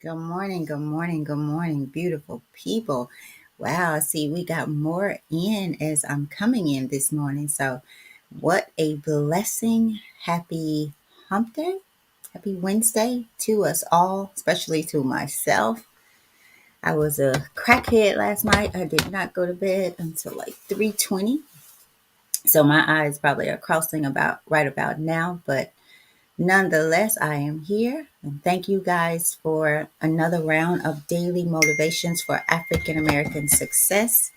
Good morning, good morning, good morning, beautiful people. Wow, I see we got more in as I'm coming in this morning. So, what a blessing. Happy hump day. Happy Wednesday to us all, especially to myself. I was a crackhead last night. I did not go to bed until like 3:20. So my eyes probably are crossing about right about now, but nonetheless, I am here, and thank you guys for another round of daily motivations for African American success.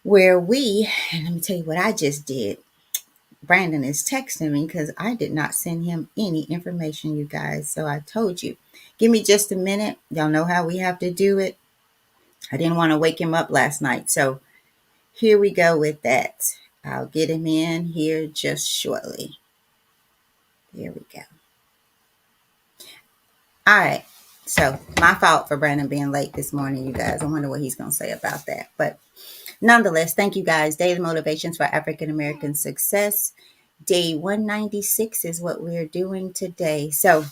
Where and let me tell you what I just did. Brandon is texting me because I did not send him any information, you guys. So I told you, give me just a minute. Y'all know how we have to do it. I didn't want to wake him up last night. So here we go with that. I'll get him in here just shortly. Here we go. All right. So my fault for Brandon being late this morning, you guys. I wonder what he's going to say about that. But nonetheless, thank you guys. Daily Motivations for African American Success. Day 196 is what we're doing today. So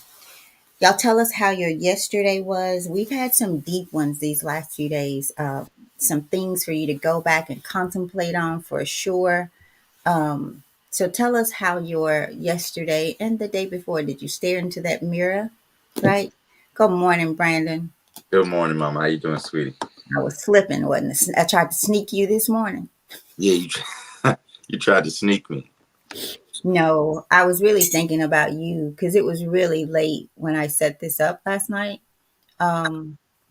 y'all tell us how your yesterday was. We've had some deep ones these last few days. Some things for you to go back and contemplate on for sure. So tell us how your yesterday and the day before, did you stare into that mirror? Right? Good morning, Brandon. Good morning, Mama. How you doing, sweetie? I was slipping, wasn't it? I tried to sneak you this morning. Yeah, you tried to sneak me. No, I was really thinking about you because it was really late when I set this up last night.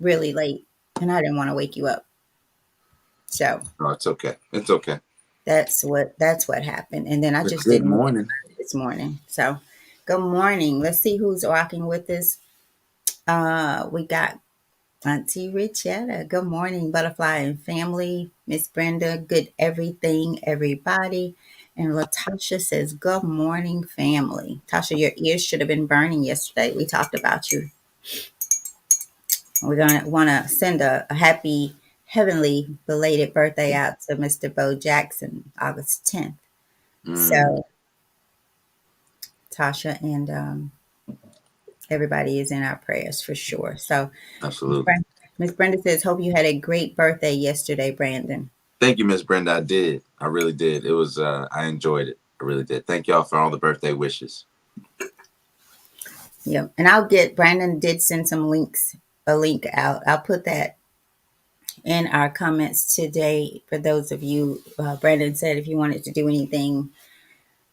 Really late, and I didn't want to wake you up. So No, it's okay. It's okay. that's what happened. And then I But just good didn't get morning. it this morning. So good morning. Let's see who's rocking with us. We got Auntie Richetta. Good morning, Butterfly and family. Miss Brenda, good everything, everybody. And Latasha says, good morning, family. Tasha, your ears should have been burning yesterday. We talked about you. We're going to want to send a happy, heavenly belated birthday out to Mr. Bo Jackson, August 10th. Mm, So, Tasha and everybody is in our prayers for sure. So, Miss absolutely. Brenda, Miss Brenda says, hope you had a great birthday yesterday, Brandon. Thank you, Miss Brenda. I did. I really did. It was. I enjoyed it. I really did. Thank y'all for all the birthday wishes. Yep. And Brandon did send a link out. I'll put that in our comments today for those of you. Brandon said if you wanted to do anything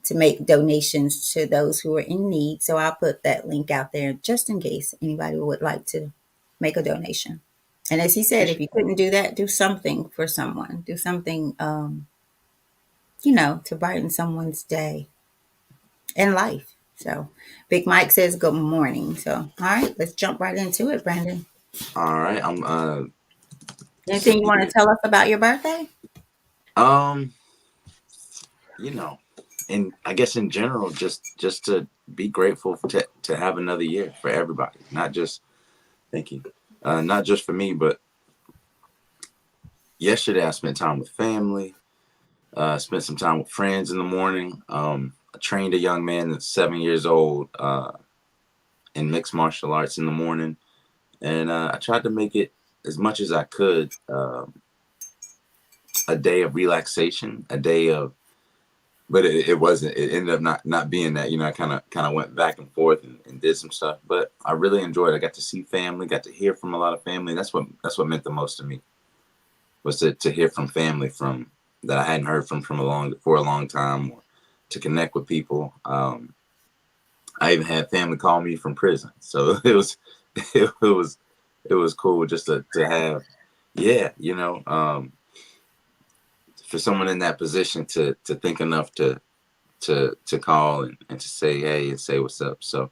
to make donations to those who are in need. So I'll put that link out there just in case anybody would like to make a donation. And as he said, if you couldn't do that, do something for someone. Do something, to brighten someone's day and life. So Big Mike says good morning. So, all right, let's jump right into it, Brandon. All right. I'm Anything you want to sitting. tell us about your birthday? Um, you know, and I guess in general, just to be grateful to have another year for everybody, not just thank you, not just for me, but yesterday I spent time with family. Spent some time with friends in the morning. I trained a young man that's 7 years old in mixed martial arts in the morning, and I tried to make it as much as I could a day of relaxation, a day of. But it wasn't. It ended up not being that. I kind of went back and forth and did some stuff. But I really enjoyed it. I got to see family, got to hear from a lot of family. That's what meant the most to me was to hear from family from that I hadn't heard from for a long time, or to connect with people. I even had family call me from prison, so it was cool just to have, yeah, for someone in that position to think enough to call and to say hey and say what's up. So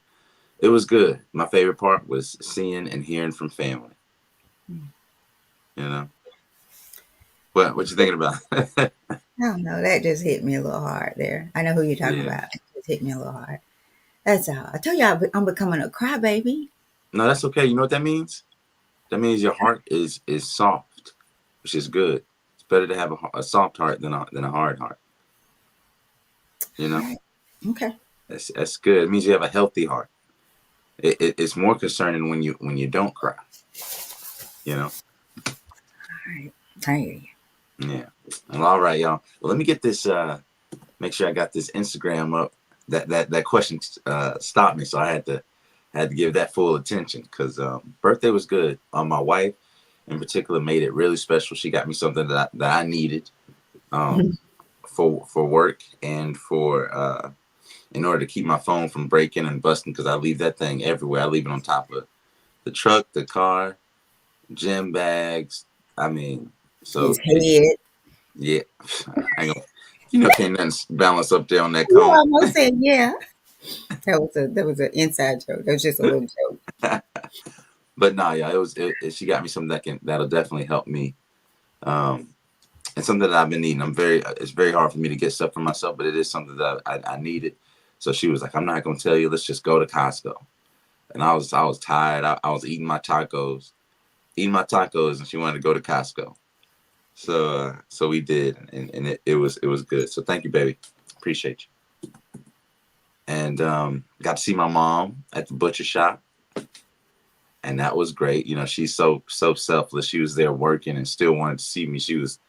it was good. My favorite part was seeing and hearing from family. You know, what you thinking about? I don't know. That just hit me a little hard there. I know who you're talking Yeah. about. It just hit me a little hard. That's all. I told you I'm becoming a crybaby. No, that's okay. You know what that means? That means your heart is soft, which is good. It's better to have a soft heart than a hard heart. You All know, right. Okay. that's good. It means you have a healthy heart. It's more concerning when you don't cry. You know. All right. I hear you. Yeah. Well, all right, y'all. Well, let me get this. Make sure I got this Instagram up. That question stopped me, so I had to give that full attention because birthday was good. My wife, in particular, made it really special. She got me something that I needed um, for work and for in order to keep my phone from breaking and busting because I leave that thing everywhere. I leave it on top of the truck, the car, gym bags. I mean, His so head. yeah, I ain't gonna, can't nothing balance up there on that You cone. almost said yeah. That was an inside joke. That was just a little joke. But nah, yeah, she got me something that'll definitely help me. Um, and something that I've been needing. It's very hard for me to get stuff for myself, but it is something that I needed. So she was like, I'm not gonna tell you. Let's just go to Costco. And I was tired. I was eating my tacos, and she wanted to go to Costco. So we did, and it was good. So thank you, baby. Appreciate you. And got to see my mom at the butcher shop, and that was great. She's so selfless. She was there working and still wanted to see me. She was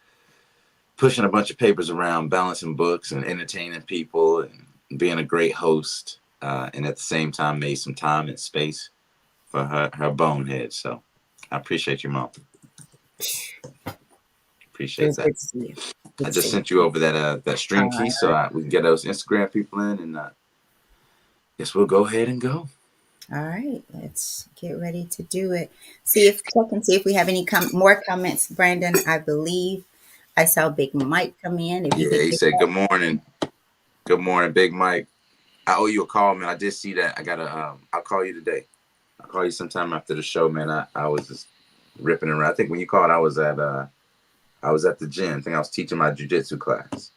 pushing a bunch of papers around, balancing books and entertaining people and being a great host. And at the same time, made some time and space for her bonehead. So I appreciate you, mom. It Appreciate was that. good to see you. I Good to just see you. sent you over that All stream key so right. we can get those Instagram people in, and guess we'll go ahead and go. All right. Let's get ready to do it. Check and see if we have any more comments, Brandon. I believe I saw Big Mike come in. If you Yeah, could he get said good morning. Good morning, Big Mike. I owe you a call, man. I did see that. I'll call you today. I'll call you sometime after the show, man. I was just ripping around. I think when you called, I was at the gym. I think I was teaching my jujitsu class.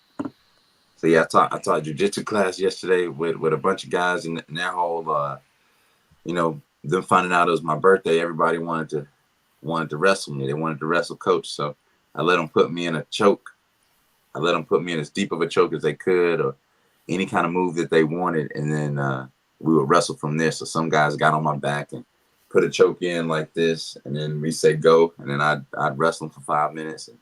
So yeah, I taught jujitsu class yesterday with a bunch of guys, and their whole them finding out it was my birthday. Everybody wanted to wrestle me. They wanted to wrestle coach. So I let them put me in a choke. I let them put me in as deep of a choke as they could, or any kind of move that they wanted, and then we would wrestle from there. So some guys got on my back and put a choke in like this, and then we say go, and then I'd wrestle them for 5 minutes. And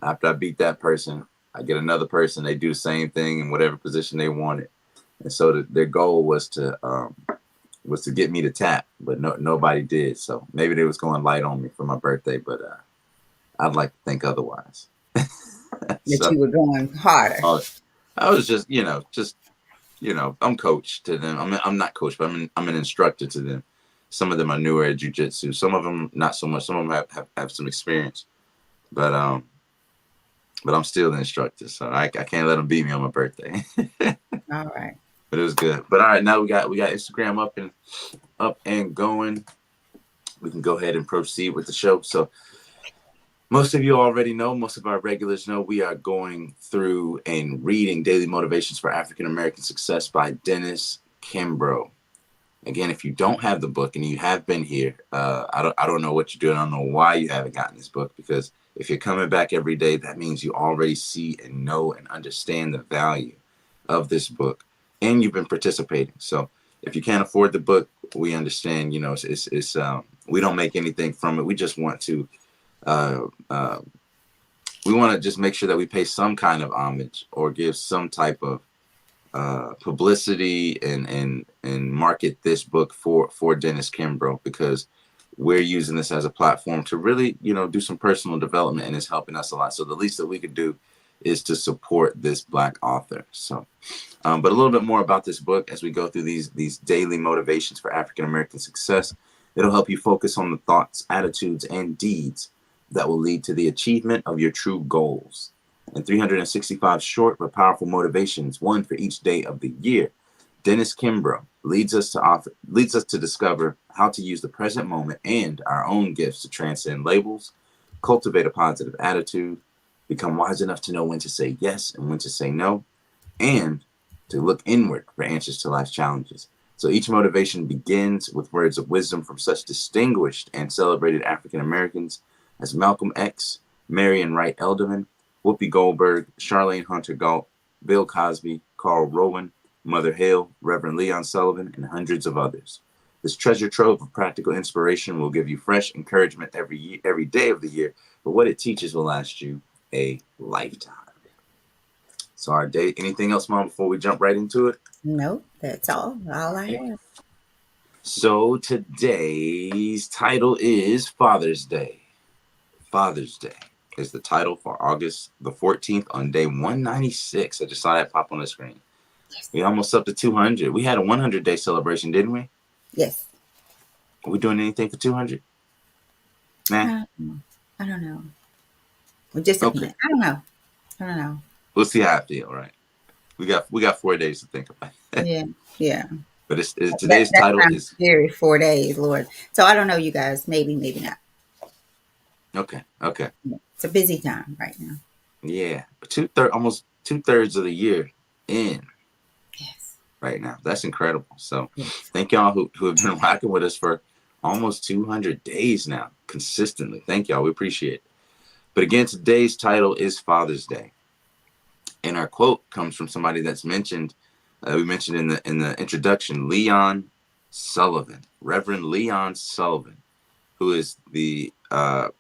after I beat that person, I get another person. They do the same thing in whatever position they wanted. And so their goal was to get me to tap, but nobody did. So maybe they was going light on me for my birthday, but I'd like to think otherwise. that So you were going harder. uh, I was I'm coach to them. I'm not coach, but I'm an instructor to them. Some of them are newer at jujitsu. Some of them not so much. Some of them have some experience, but I'm still the instructor, so I can't let them beat me on my birthday. All right. But it was good. But all right, now we got Instagram up and going. We can go ahead and proceed with the show. So most of you already know, most of our regulars know, we are going through and reading Daily Motivations for African American Success by Dennis Kimbro. Again, if you don't have the book and you have been here, I don't know what you're doing. I don't know why you haven't gotten this book, because if you're coming back every day, that means you already see and know and understand the value of this book, and you've been participating. So if you can't afford the book, we understand. We don't make anything from it. We just want to uh, uh, just make sure that we pay some kind of homage or give some type of publicity and market this book for Dennis Kimbro, because we're using this as a platform to really do some personal development, and it's helping us a lot. So the least that we could do is to support this Black author. So but a little bit more about this book as we go through these daily motivations for African American success. It'll help you focus on the thoughts, attitudes, and deeds that will lead to the achievement of your true goals. In 365 short but powerful motivations, one for each day of the year, Dennis Kimbro leads us to discover how to use the present moment and our own gifts to transcend labels, cultivate a positive attitude, become wise enough to know when to say yes and when to say no, and to look inward for answers to life's challenges. So each motivation begins with words of wisdom from such distinguished and celebrated African Americans as Malcolm X, Marion Wright Elderman, Whoopi Goldberg, Charlene Hunter Galt, Bill Cosby, Carl Rowan, Mother Hale, Reverend Leon Sullivan, and hundreds of others. This treasure trove of practical inspiration will give you fresh encouragement every day of the year, but what it teaches will last you a lifetime. So our day, anything else, Mom, before we jump right into it? Nope, that's all I Okay. have. So today's title is Father's Day. Father's Day is the title for August the 14th on day 196. I just saw that pop on the screen. Yes. We almost up to 200. We had a 100-day celebration, didn't we? Yes. Are we doing anything for 200? Nah. I don't know. It just Okay. depends. I don't know. I don't know. We'll see how I feel, right? We got 4 days to think about it. Yeah. Yeah. But That today's that title sounds is scary. 4 days, Lord. So I don't know, you guys. Maybe, maybe not. okay. Okay. It's a busy time right now. Yeah. Almost 2/3 of the year in Yes. right now. That's incredible. So Yes. thank y'all who have been rocking with us for almost 200 days now, consistently. Thank y'all. We appreciate it. But again, today's title is Father's Day. And our quote comes from somebody that's mentioned, we mentioned in the introduction, Leon Sullivan, Reverend Leon Sullivan, who is the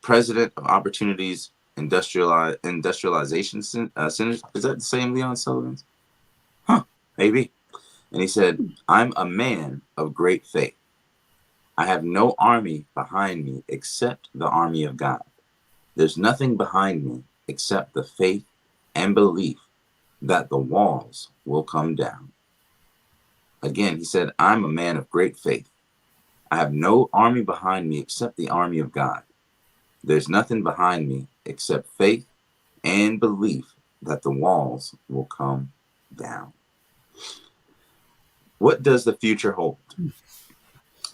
president of Opportunities Industrialization Center. Is that the same Leon Sullivan? Huh, maybe. And he said, I'm a man of great faith. I have no army behind me except the army of God. There's nothing behind me except the faith and belief that the walls will come down. Again, he said, I'm a man of great faith. I have no army behind me except the army of God. There's nothing behind me except faith and belief that the walls will come down. What does the future hold?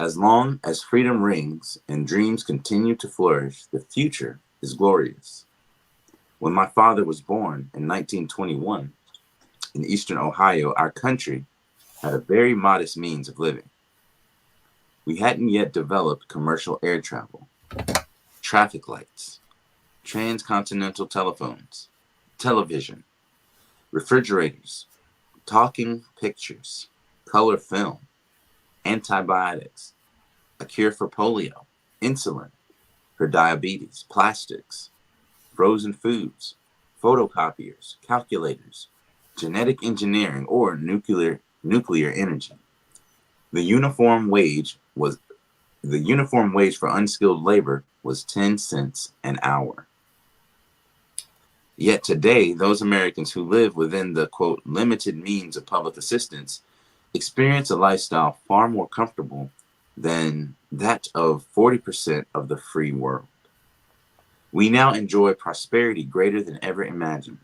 As long as freedom rings and dreams continue to flourish, the future is glorious. When my father was born in 1921 in eastern Ohio, our country had a very modest means of living. We hadn't yet developed commercial air travel, traffic lights, transcontinental telephones, television, refrigerators, talking pictures, color film, antibiotics, a cure for polio, insulin for diabetes, plastics, frozen foods, photocopiers, calculators, genetic engineering, or nuclear energy. The uniform wage was the uniform wage for unskilled labor was 10 cents an hour. Yet today, those Americans who live within the quote limited means of public assistance experience a lifestyle far more comfortable than that of 40% of the free world. We now enjoy prosperity greater than ever imagined.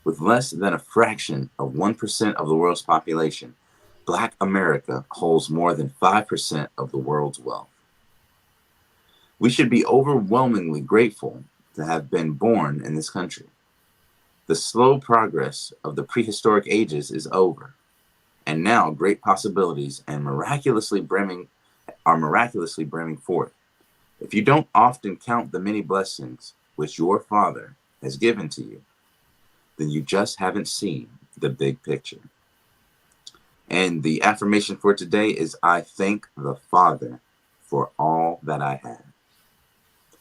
With less than a fraction of 1% of the world's population, Black America holds more than 5% of the world's wealth. We should be overwhelmingly grateful to have been born in this country. The slow progress of the prehistoric ages is over, and now great possibilities are miraculously brimming forth. If you don't often count the many blessings which your Father has given to you, then you just haven't seen the big picture. And the affirmation for today is I thank the Father for all that I have.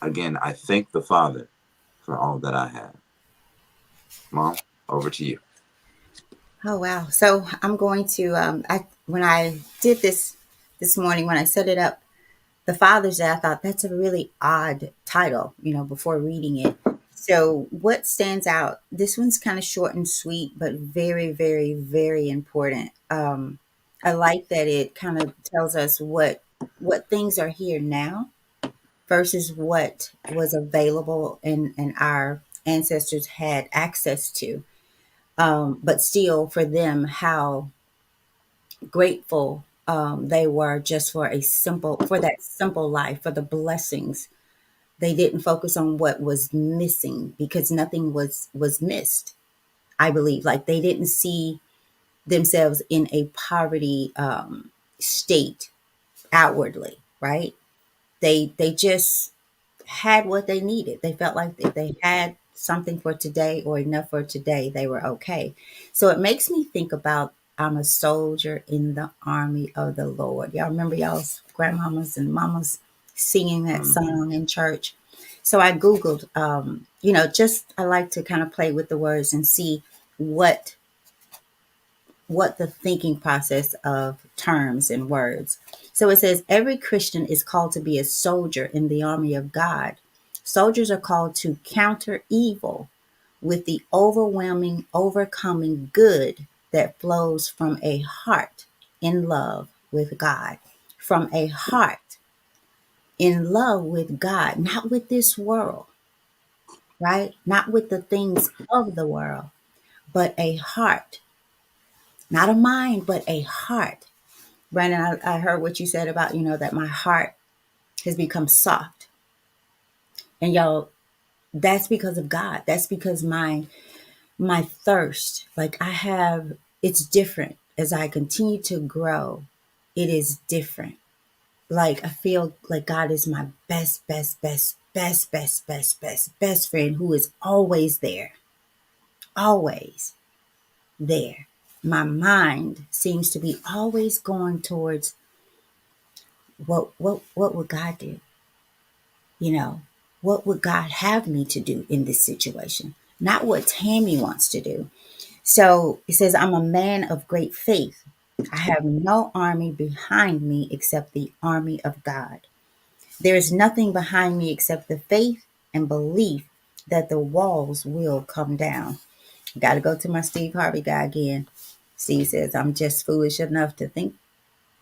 Again, I thank the Father for all that I have. Mom, over to you. Oh wow. So I'm going to I when I did this morning when I set it up, the Father's Day, I thought that's a really odd title, before reading it. So what stands out? This one's kind of short and sweet, but very, very, very important. I like that it kind of tells us what things are here now versus what was available and our ancestors had access to. But still, for them, how grateful they were just for that simple life, for the blessings. They didn't focus on what was missing because nothing was missed. I believe, like they didn't see themselves in a poverty state outwardly, right? They just had what they needed. They felt like if they had something for today or enough for today, they were okay. So it makes me think about I'm a soldier in the army of the Lord. Y'all remember y'all's grandmamas and mamas singing that Mm-hmm. song in church? So I Googled, just I like to kind of play with the words and see what the thinking process of terms and words. So it says every Christian is called to be a soldier in the army of God. Soldiers are called to counter evil with the overwhelming, overcoming good that flows from a heart in love with God. From a heart in love with God, not with this world, right? Not with the things of the world, but a heart, not a mind, but a heart. Brandon, I heard what you said about, that my heart has become soft. And y'all, that's because of God. That's because my thirst, like it's different as I continue to grow. It is different. Like I feel like God is my best, best, best, best, best, best, best, best friend who is always there. My mind seems to be always going towards what would God do? You know, what would God have me to do in this situation? Not what Tammy wants to do. So it says, I'm a man of great faith. I have no army behind me except the army of God. There is nothing behind me except the faith and belief that the walls will come down. Got to go to my Steve Harvey guy again. Steve says, I'm just foolish enough to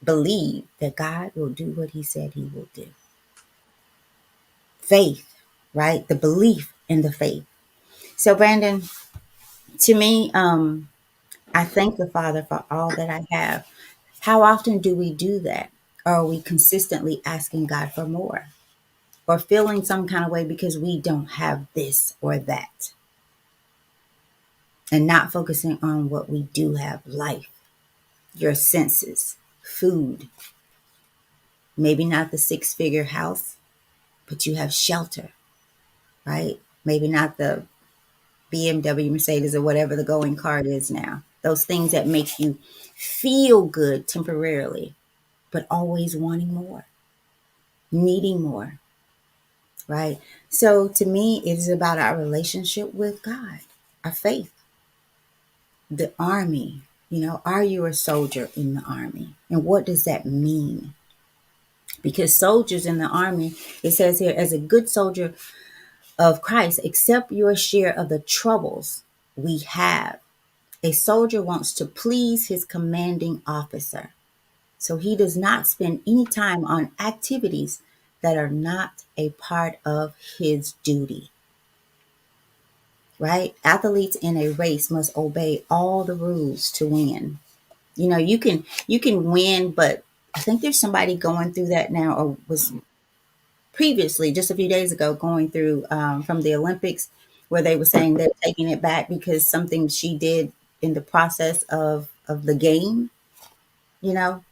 believe that God will do what he said he will do. Faith, right? The belief in the faith. So, Brandon, to me, I thank the Father for all that I have. How often do we do that? Or are we consistently asking God for more? Or feeling some kind of way because we don't have this or that? And not focusing on what we do have: life, your senses, food, maybe not the six-figure house, but you have shelter, right? Maybe not the BMW, Mercedes, or whatever the going car is now. Those things that make you feel good temporarily, but always wanting more, needing more, right? So to me, it is about our relationship with God, our faith, the army. Are you a soldier in the army? And what does that mean? Because soldiers in the army, it says here, as a good soldier of Christ, accept your share of the troubles we have. A soldier wants to please his commanding officer. So he does not spend any time on activities that are not a part of his duty, right? Athletes in a race must obey all the rules to win. You can win, but I think there's somebody going through that now, or was previously just a few days ago going through from the Olympics, where they were saying they're taking it back because something she did in the process of the game. You know,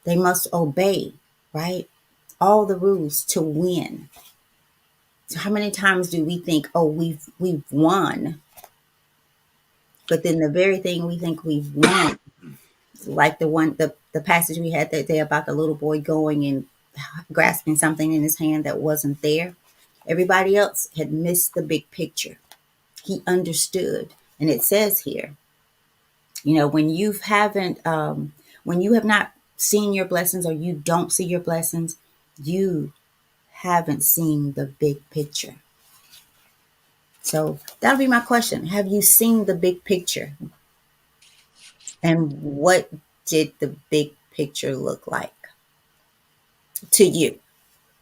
they must obey, right? All the rules to win. So how many times do we think, oh, we've won, but then the very thing we think we've won, like the passage we had that day about the little boy going and grasping something in his hand that wasn't there. Everybody else had missed the big picture. He understood, and it says here, when you have not seen your blessings, or you don't see your blessings, you haven't seen the big picture. So that'll be my question. Have you seen the big picture? And what did the big picture look like to you,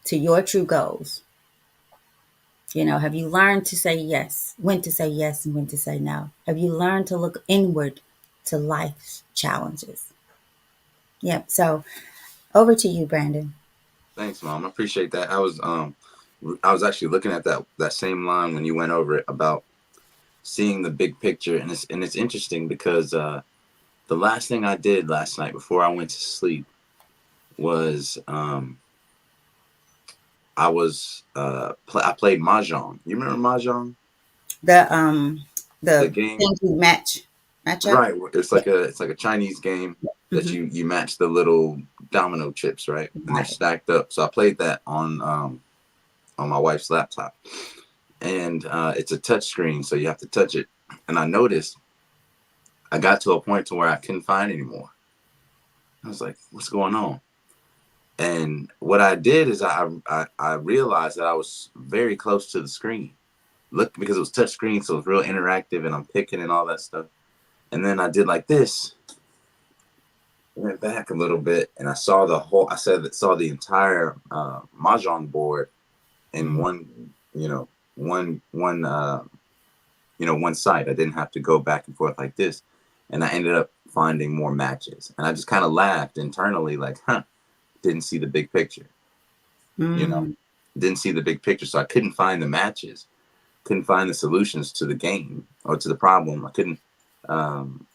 to your true goals? Have you learned to say yes, when to say yes and when to say no? Have you learned to look inward to life's challenges? Yep. So over to you, Brandon. Thanks, Mom. I appreciate that. I was actually looking at that same line when you went over it about seeing the big picture, and it's interesting because the last thing I did last night before I went to sleep was I played mahjong. You remember mahjong, The um the the game? thing you match. Match up. Right. It's Yeah. like a Chinese game that Hmm. you match the little domino chips, right? And they're Right. stacked up. So I played that on my wife's laptop. And it's a touch screen, so you have to touch it. And I noticed I got to a point to where I couldn't find anymore. I was like, what's going on? And what I did is I realized that I was very close to the screen. Look, because it was touch screen, so it was real interactive and I'm picking and all that stuff. And then I did like this, went back a little bit, and I saw the whole. I saw the entire mahjong board in Mm. one, one site. I didn't have to go back and forth like this, and I ended up finding more matches. And I just kind of laughed internally, like, "Huh." Didn't see the big picture, you know. Mm. Didn't see the big picture, so I couldn't find the matches. Couldn't find the solutions to the game or to the problem. I couldn't. Um,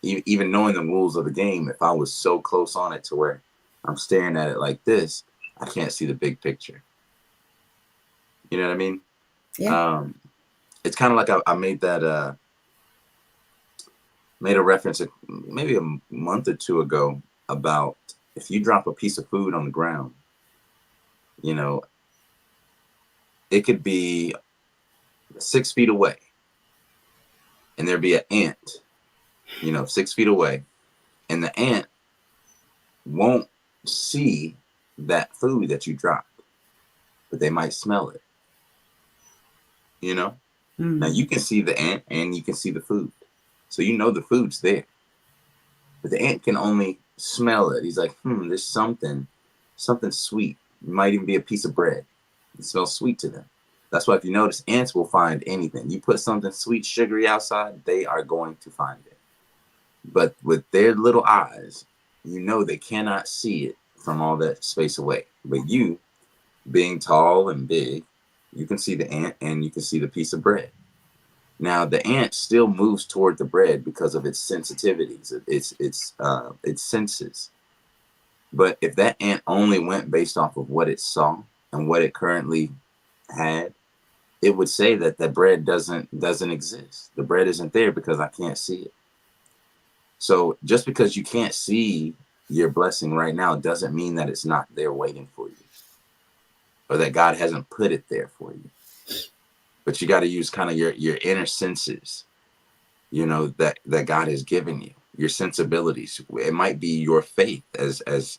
Even knowing the rules of the game, if I was so close on it to where I'm staring at it like this, I can't see the big picture. You know what I mean? Yeah. Um, it's kind of like I made a reference maybe a month or two ago about if you drop a piece of food on the ground, you know, it could be 6 feet away, and there'd be an ant, 6 feet away, and the ant won't see that food that you dropped, but they might smell it. You know, now Mm. you can see the ant and you can see the food, so you know the food's there, but the ant can only smell it. He's like, there's something sweet. It might even be a piece of bread. It smells sweet to them. That's why if you notice, ants will find anything. You put something sweet, sugary outside, they are going to find it. But with their little eyes, they cannot see it from all that space away. But you, being tall and big, you can see the ant and you can see the piece of bread. Now the ant still moves toward the bread because of its sensitivities, its senses. But if that ant only went based off of what it saw and what it currently had, it would say that the bread doesn't exist. The bread isn't there because I can't see it. So just because you can't see your blessing right now doesn't mean that it's not there waiting for you, or that God hasn't put it there for you. But you got to use kind of your inner senses, that God has given you, your sensibilities. It might be your faith, as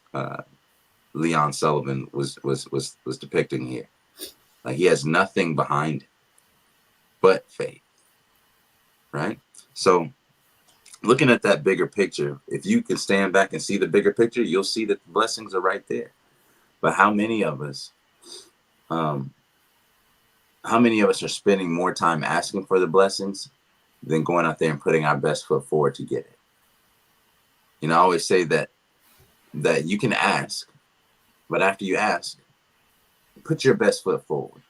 Leon Sullivan was depicting here. Like he has nothing behind it but faith, right? So looking at that bigger picture, if you can stand back and see the bigger picture, you'll see that the blessings are right there. But um, how many of us are spending more time asking for the blessings than going out there and putting our best foot forward to get it? I always say that you can ask, but after you ask, put your best foot forward.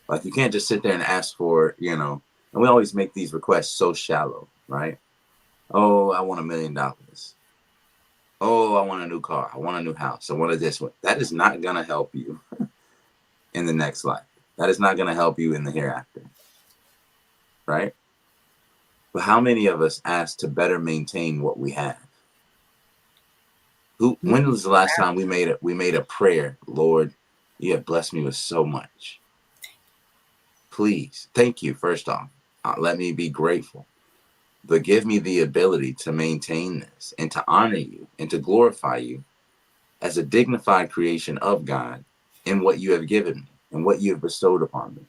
Like you can't just sit there and ask and we always make these requests so shallow, right? Oh, I want $1 million. Oh, I want a new car. I want a new house. I want this one. That is not going to help you in the next life. That is not going to help you in the hereafter, right? But how many of us ask to better maintain what we have? When Mm. was the last time we made a prayer? Lord, you have blessed me with so much. Please, thank you. First off, let me be grateful, but give me the ability to maintain this and to honor you and to glorify you as a dignified creation of God in what you have given me and what you have bestowed upon me.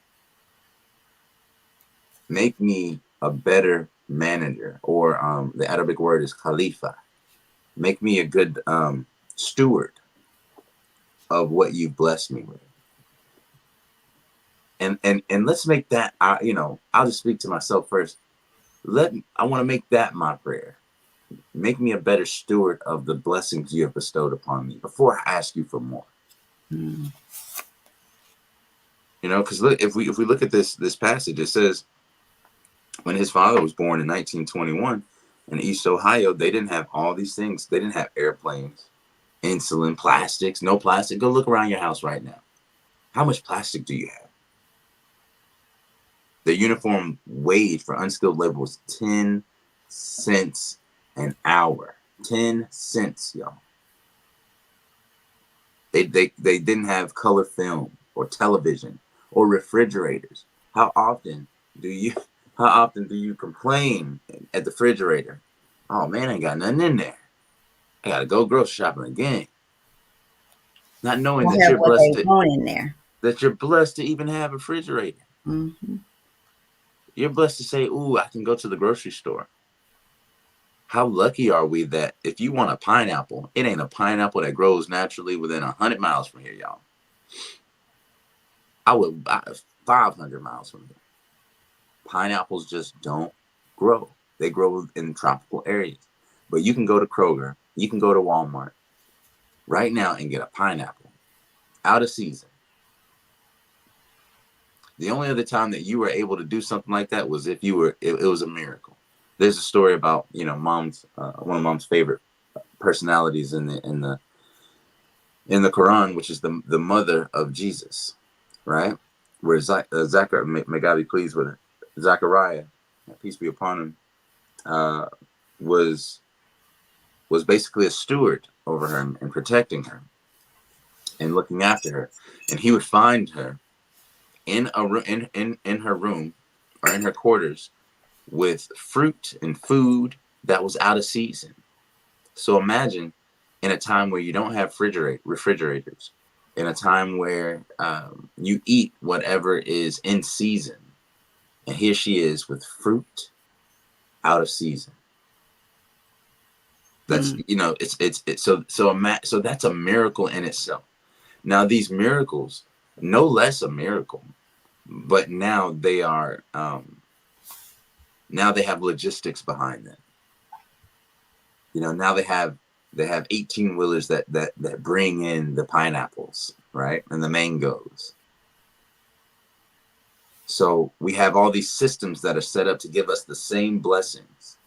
Make me a better manager, or the Arabic word is khalifa. Make me a good steward of what you've blessed me with. And let's make that, I'll just speak to myself first. I want to make that my prayer. Make me a better steward of the blessings you have bestowed upon me before I ask you for more. Mm. Because look, if we look at this passage, it says when his father was born in 1921 in East Ohio, they didn't have all these things. They didn't have airplanes, insulin, plastics, no plastic. Go look around your house right now. How much plastic do you have? The uniform wage for unskilled labor was $10. cents an hour. 10 cents, y'all. They didn't have color film or television or refrigerators. How often do you how often do you complain at the refrigerator? Oh man, I ain't got nothing in there. I gotta go grocery shopping again. Not knowing We'll that have what they want in there. you're blessed to even have a refrigerator. Hmm. You're blessed to say, ooh, I can go to the grocery store. How lucky are we that if you want a pineapple, it ain't a pineapple that grows naturally within 100 miles from here, y'all. I would buy 500 miles from here. Pineapples just don't grow. They grow in tropical areas. But you can go to Kroger, you can go to Walmart right now and get a pineapple out of season. The only other time that you were able to do something like that was if you were, it was a miracle. There's a story about, mom's, one of mom's favorite personalities in the Quran, which is the mother of Jesus, right? Where Zachariah, may God be pleased with it, Zachariah, peace be upon him, uh, was was basically a steward over her and protecting her and looking after her. And he would find her in a in her room or in her quarters with fruit and food that was out of season. So imagine in a time where you don't have refrigerators, in a time where you eat whatever is in season, and here she is with fruit out of season. That's Mm. it's so that's a miracle in itself. Now these miracles, no less a miracle, but now they have logistics behind them. Now they have 18 wheelers that bring in the pineapples, right, and the mangoes. So we have all these systems that are set up to give us the same blessings,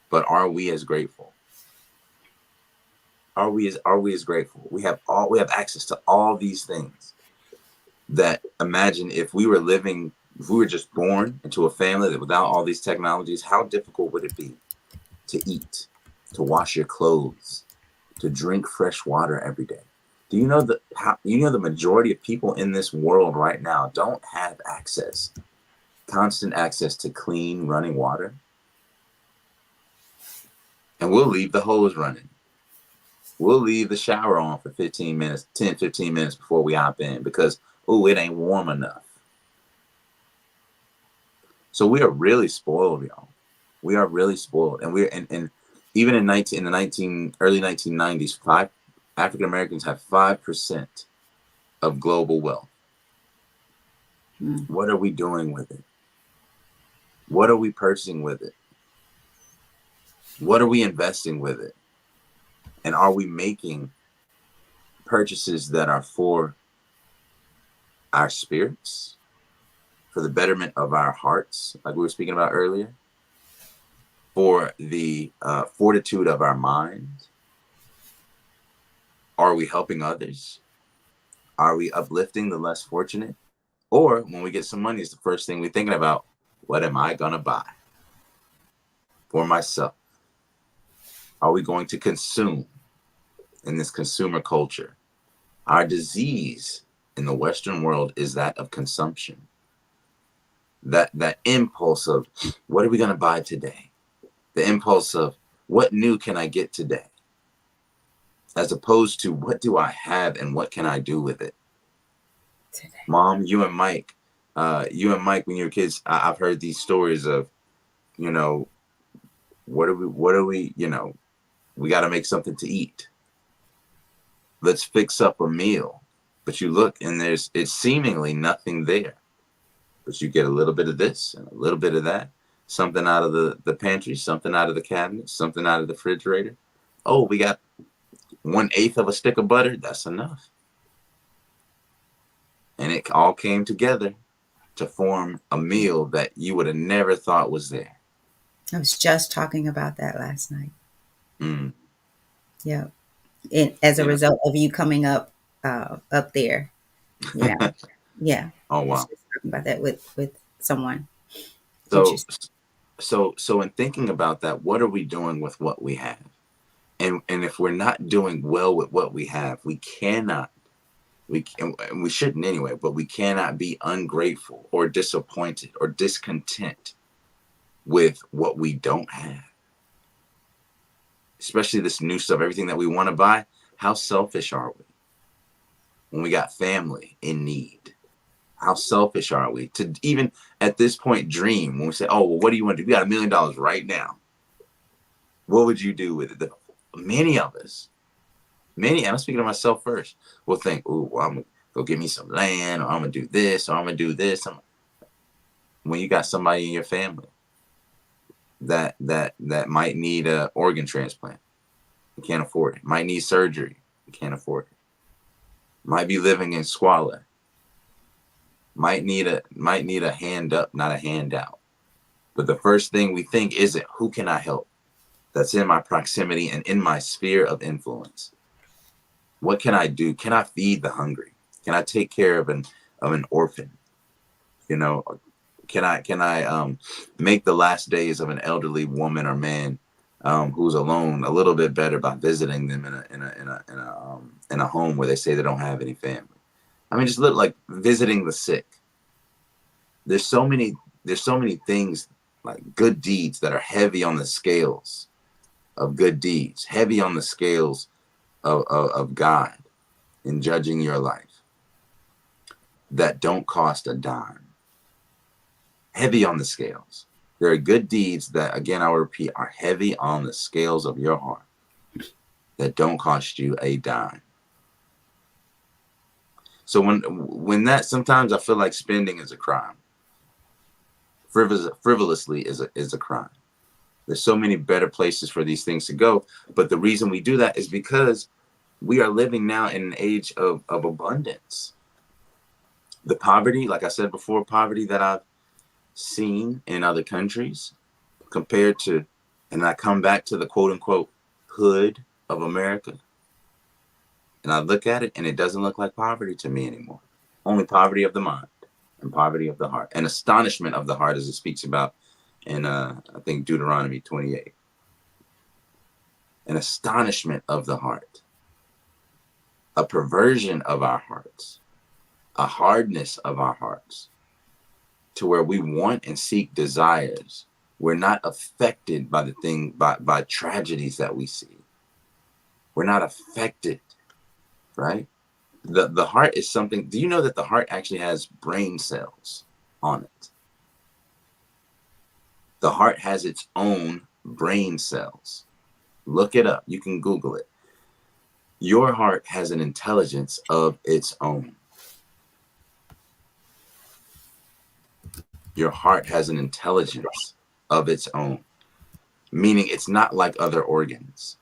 but are we as grateful? Are we as grateful? We have access to all these things. That imagine if we were just born into a family that without all these technologies, how difficult would it be to eat, to wash your clothes, to drink fresh water every day? Do you know the majority of people in this world right now don't have constant access to clean running water? And we'll leave the hose running. We'll leave the shower on for 15 minutes, 10, 15 minutes before we hop in because, oh, it ain't warm enough. So we are really spoiled, y'all. We are really spoiled. And and even in the early 1990s, African Americans have 5% of global wealth. Mm. What are we doing with it? What are we purchasing with it? What are we investing with it? And are we making purchases that are for our spirits, for the betterment of our hearts, like we were speaking about earlier, for the fortitude of our minds? Are we helping others? Are we uplifting the less fortunate? Or when we get some money, it's the first thing we're thinking about, what am I going to buy for myself? Are we going to consume in this consumer culture? Our disease in the Western world is that of consumption. That impulse of what are we going to buy today? The impulse of what new can I get today? As opposed to what do I have and what can I do with it? Today. Mom, you and Mike, when you were kids, I've heard these stories of, you know, we got to make something to eat. Let's fix up a meal. But you look and it's seemingly nothing there. But you get a little bit of this and a little bit of that, something out of the pantry, something out of the cabinet, something out of the refrigerator. Oh, we got 1/8 of a stick of butter. That's enough. And it all came together to form a meal that you would have never thought was there. I was just talking about that last night. Mm, Yeah. As a you know. result of you coming up there. Yeah. Yeah. Oh I was wow. just talking about that with someone. So Interesting. So in thinking about that, what are we doing with what we have? And if we're not doing well with what we have, we cannot, and we shouldn't anyway, but we cannot be ungrateful or disappointed or discontent with what we don't have. Especially this new stuff, everything that we want to buy. How selfish are we when we got family in need? How selfish are we to even at this point dream when we say, oh, well, what do you want to do? We got $1 million right now. What would you do with it? Many of us, I'm speaking to myself first, will think, oh, well, I'm going to go get me some land, or I'm going to do this, or I'm going to do this. When you got somebody in your family that might need an organ transplant, you can't afford it. Might need surgery, you can't afford it. Might be living in squalor. Might need a hand up, not a handout. But the first thing we think isn't, who can I help that's in my proximity and in my sphere of influence? What can I do? Can I feed the hungry? Can I take care of an orphan? You know, can I make the last days of an elderly woman or man who's alone a little bit better by visiting them in a home where they say they don't have any family? I mean, just look, like visiting the sick. There's so many things, like good deeds, that are heavy on the scales of good deeds, heavy on the scales of God in judging your life, that don't cost a dime. Heavy on the scales. There are good deeds that, again, I will repeat, are heavy on the scales of your heart, that don't cost you a dime. So when that, sometimes I feel like spending is a crime. Frivolously is a crime. There's so many better places for these things to go. But the reason we do that is because we are living now in an age of abundance. The poverty, like I said before, poverty that I've seen in other countries compared to, and I come back to the quote unquote hood of America, and I look at it and it doesn't look like poverty to me anymore. Only poverty of the mind and poverty of the heart, and astonishment of the heart, as it speaks about in I think Deuteronomy 28. An astonishment of the heart, a perversion of our hearts, a hardness of our hearts, to where we want and seek desires. We're not affected by by tragedies that we see. We're not affected, right? The heart is something. Do you know that the heart actually has brain cells on it? The heart has its own brain cells. Look it up. You can Google it. Your heart has an intelligence of its own. Your heart has an intelligence of its own, meaning it's not like other organs.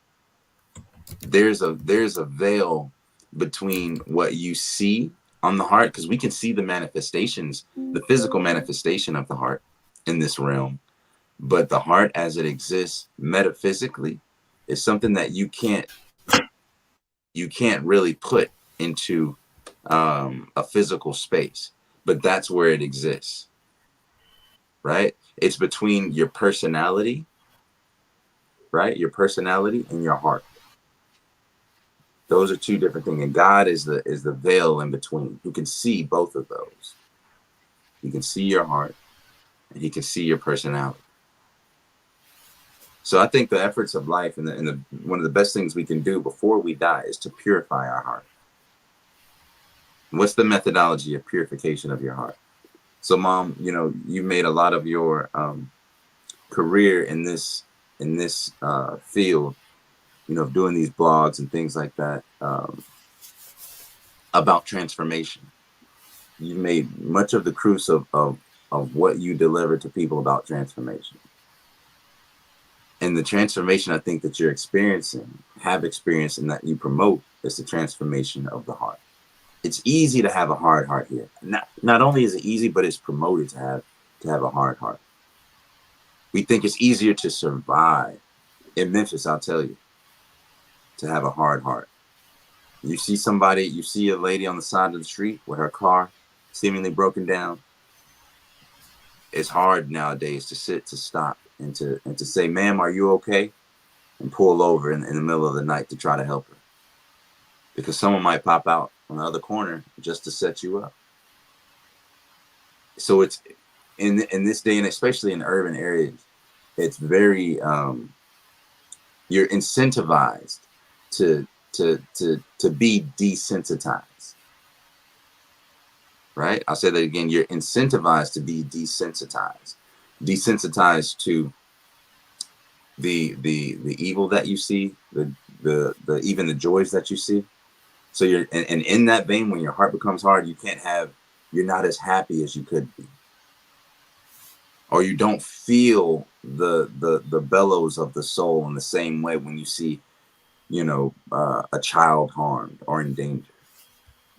There's a veil between what you see on the heart, because we can see the manifestations, the physical manifestation of the heart in this realm, but the heart as it exists metaphysically is something that you can't really put into a physical space, but that's where it exists, right? It's between your personality, right? Your personality and your heart. Those are two different things, and God is the veil in between. You can see both of those. You can see your heart, and He can see your personality. So I think the efforts of life, and the one of the best things we can do before we die, is to purify our heart. What's the methodology of purification of your heart? So, Mom, you made a lot of your career in this field, doing these blogs and things like that, about transformation. You made much of the cruise of what you deliver to people about transformation. And the transformation I think that you're have experienced, and that you promote, is the transformation of the heart. It's easy to have a hard heart here. Not only is it easy, but it's promoted to have a hard heart. We think it's easier to survive. In Memphis, I'll tell you, to have a hard heart. You see a lady on the side of the street with her car seemingly broken down. It's hard nowadays to stop and to say, "Ma'am, are you okay?" and pull over in the middle of the night to try to help her because someone might pop out on the other corner just to set you up. So it's in this day and especially in urban areas, it's very you're incentivized to to be desensitized, right? I'll say that again. You're incentivized to be desensitized to the evil that you see, the even the joys that you see. So and in that vein, when your heart becomes hard, you're not as happy as you could be, or you don't feel the bellows of the soul in the same way when you see, a child harmed or in danger,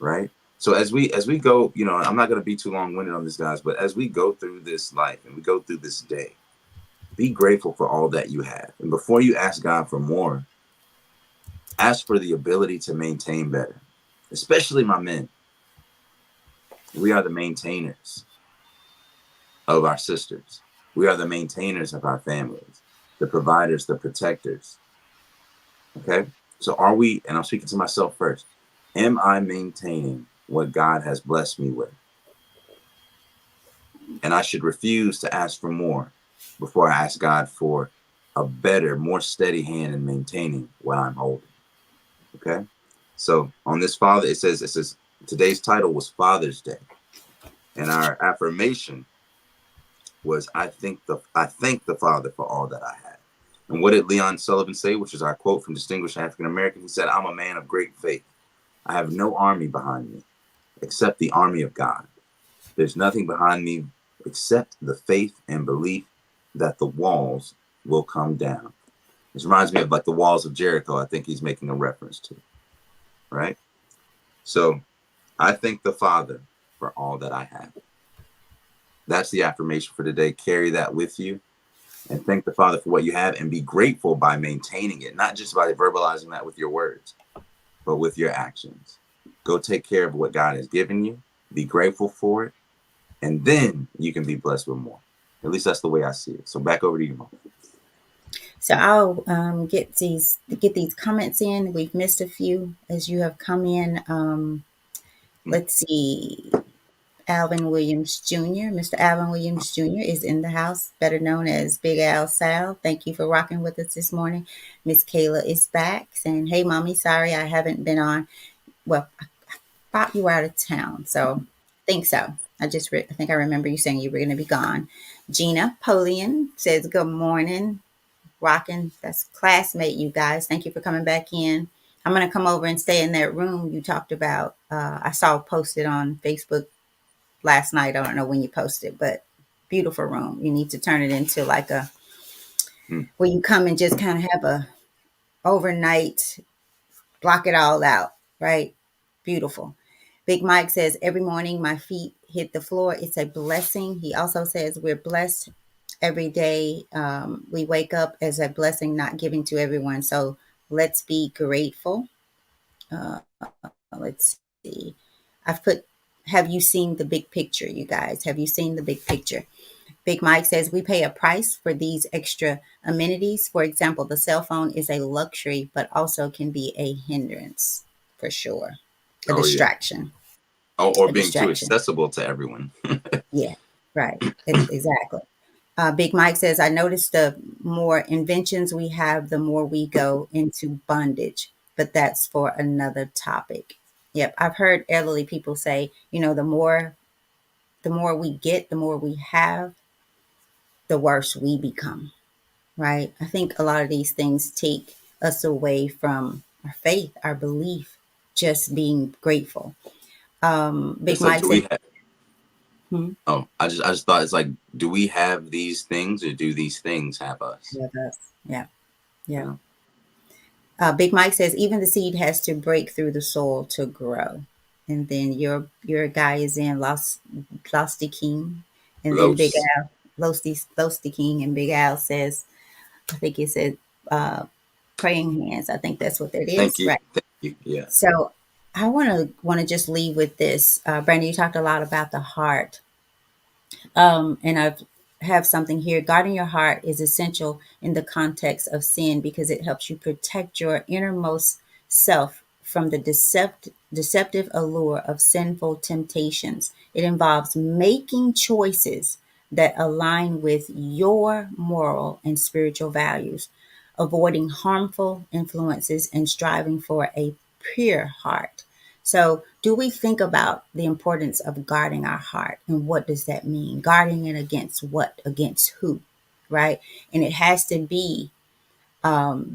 right? So as we go, I'm not going to be too long-winded on this, guys, but as we go through this life and we go through this day, be grateful for all that you have, and before you ask God for more, ask for the ability to maintain better. Especially my men, we are the maintainers of our sisters. We are the maintainers of our families, the providers, the protectors. Okay. So are we, and I'm speaking to myself first, am I maintaining what God has blessed me with? And I should refuse to ask for more before I ask God for a better, more steady hand in maintaining what I'm holding. Okay. So on this it says today's title was Father's Day. And our affirmation was I thank the Father for all that I have. And what did Leon Sullivan say, which is our quote from Distinguished African American? He said, "I'm a man of great faith. I have no army behind me except the army of God. There's nothing behind me except the faith and belief that the walls will come down." This reminds me of like the walls of Jericho. I think he's making a reference to, right? So I thank the Father for all that I have. That's the affirmation for today. Carry that with you and thank the Father for what you have and be grateful by maintaining it, not just by verbalizing that with your words, but with your actions. Go take care of what God has given you, be grateful for it, and then you can be blessed with more. At least that's the way I see it. So back over to you, Mo. So I'll get these comments in. We've missed a few as you have come in. Let's see. Alvin Williams Jr. Mr. Alvin Williams Jr. is in the house, better known as Big Al Sal. Thank you for rocking with us this morning. Miss Kayla is back saying, "Hey, mommy, sorry I haven't been on." Well, I thought you were out of town, so I think so. I think I remember you saying you were going to be gone. Gina Polian says, "Good morning, rocking." That's classmate, you guys. Thank you for coming back in. I'm going to come over and stay in that room you talked about. I saw posted on Facebook last night. I don't know when you posted, but beautiful room. You need to turn it into like a Mm. where you come and just kind of have a overnight, block it all out, right? Beautiful. Big Mike says, "Every morning my feet hit the floor. It's a blessing." He also says, "We're blessed every day. We wake up as a blessing, not giving to everyone. So let's be grateful." Uh, let's see. I've put, have you seen the big picture, you guys? Have you seen the big picture? Big Mike says, "We pay a price for these extra amenities. For example, the cell phone is a luxury, but also can be a hindrance for sure. A Oh yeah. distraction. Or A being too distraction." accessible to everyone. Yeah, right. Exactly. Big Mike says, "I noticed the more inventions we have, the more we go into bondage, but that's for another topic." Yep. I've heard elderly people say, the more we get, the more we have, the worse we become, right? I think a lot of these things take us away from our faith, our belief, just being grateful. Big It's like, Mike do said, we have? hmm, Oh, I just thought it's like, do we have these things or do these things have us? yeah, yeah, You yeah. know. Big Mike says, "Even the seed has to break through the soil to grow." And then your guy is in Losty King. And then Big Los. Al, Losty King, and Big Al says, I think he said, uh, "praying hands." I think that's what that Thank is, you. right? Thank you. Yeah. So I want to just leave with this. Brandon, you talked a lot about the heart, and I've have something here. Guarding your heart is essential in the context of sin because it helps you protect your innermost self from the deceptive allure of sinful temptations. It involves making choices that align with your moral and spiritual values, avoiding harmful influences, and striving for a pure heart. So, do we think about the importance of guarding our heart and what does that mean? Guarding it against what? Against who? Right? And it has to be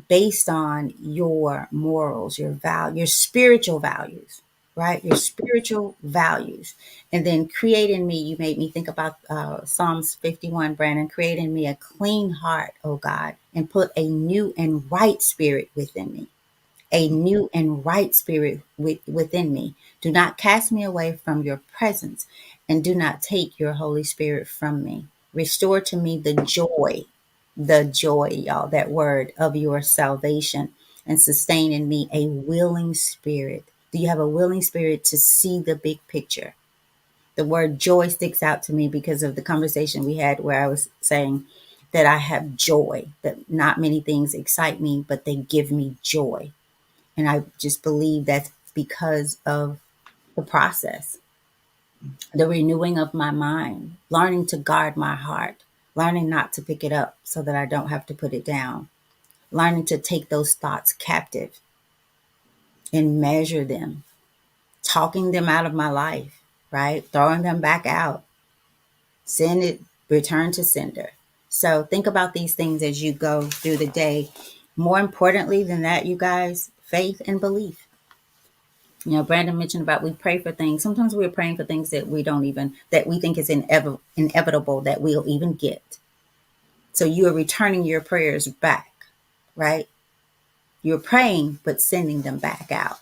based on your morals, your spiritual values, right? Your spiritual values. And then create in me, you made me think about Psalms 51, Brandon, create in me a clean heart, oh God, and put a new and right spirit within me, a new and right spirit within me. Do not cast me away from your presence, and do not take your Holy Spirit from me. Restore to me the joy, y'all, that word of your salvation, and sustain in me a willing spirit. Do you have a willing spirit to see the big picture? The word joy sticks out to me because of the conversation we had where I was saying that I have joy, that not many things excite me, but they give me joy. And I just believe that's because of the process, the renewing of my mind, learning to guard my heart, learning not to pick it up so that I don't have to put it down, learning to take those thoughts captive and measure them, talking them out of my life, right? Throwing them back out, send it, return to sender. So think about these things as you go through the day. More importantly than that, you guys, faith and belief. You know, Brandon mentioned about we pray for things. Sometimes we're praying for things that we don't even, that we think is inevitable that we'll even get. So you are returning your prayers back, right? You're praying, but sending them back out.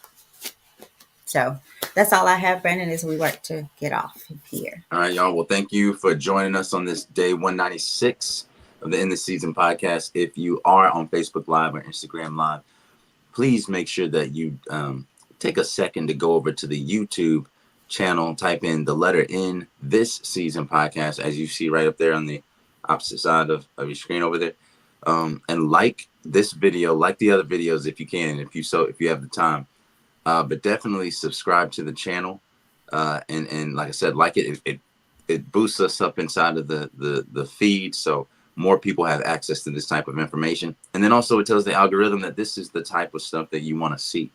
So that's all I have, Brandon, as we work to get off of here. All right, y'all. Well, thank you for joining us on this day 196 of the In the Season podcast. If you are on Facebook Live or Instagram Live, please make sure that you take a second to go over to the YouTube channel, type in the letter in this season podcast, as you see right up there on the opposite side of your screen over there. And like this video, like the other videos if you can, if you have the time. But definitely subscribe to the channel. And like I said, like it boosts us up inside of the feed, so more people have access to this type of information. And then also it tells the algorithm that this is the type of stuff that you want to see,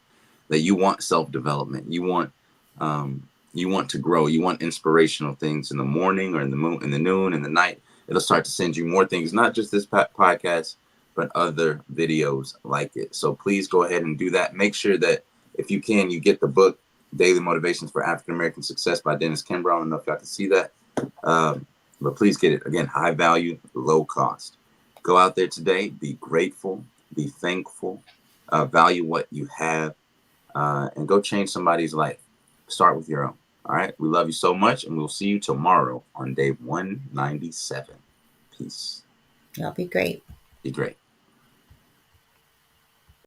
that you want self-development, you want to grow, you want inspirational things in the morning or in the noon, in the night. It'll start to send you more things, not just this podcast, but other videos like it. So please go ahead and do that. Make sure that if you can, you get the book Daily Motivations for African American Success by Dennis Kimbro. I don't know if y'all can see that, but please get it. Again, high value, low cost. Go out there today, be grateful, be thankful, value what you have, and go change somebody's life. Start with your own. All right. We love you so much, and we'll see you tomorrow on day 197. Peace. Y'all be great. Be great.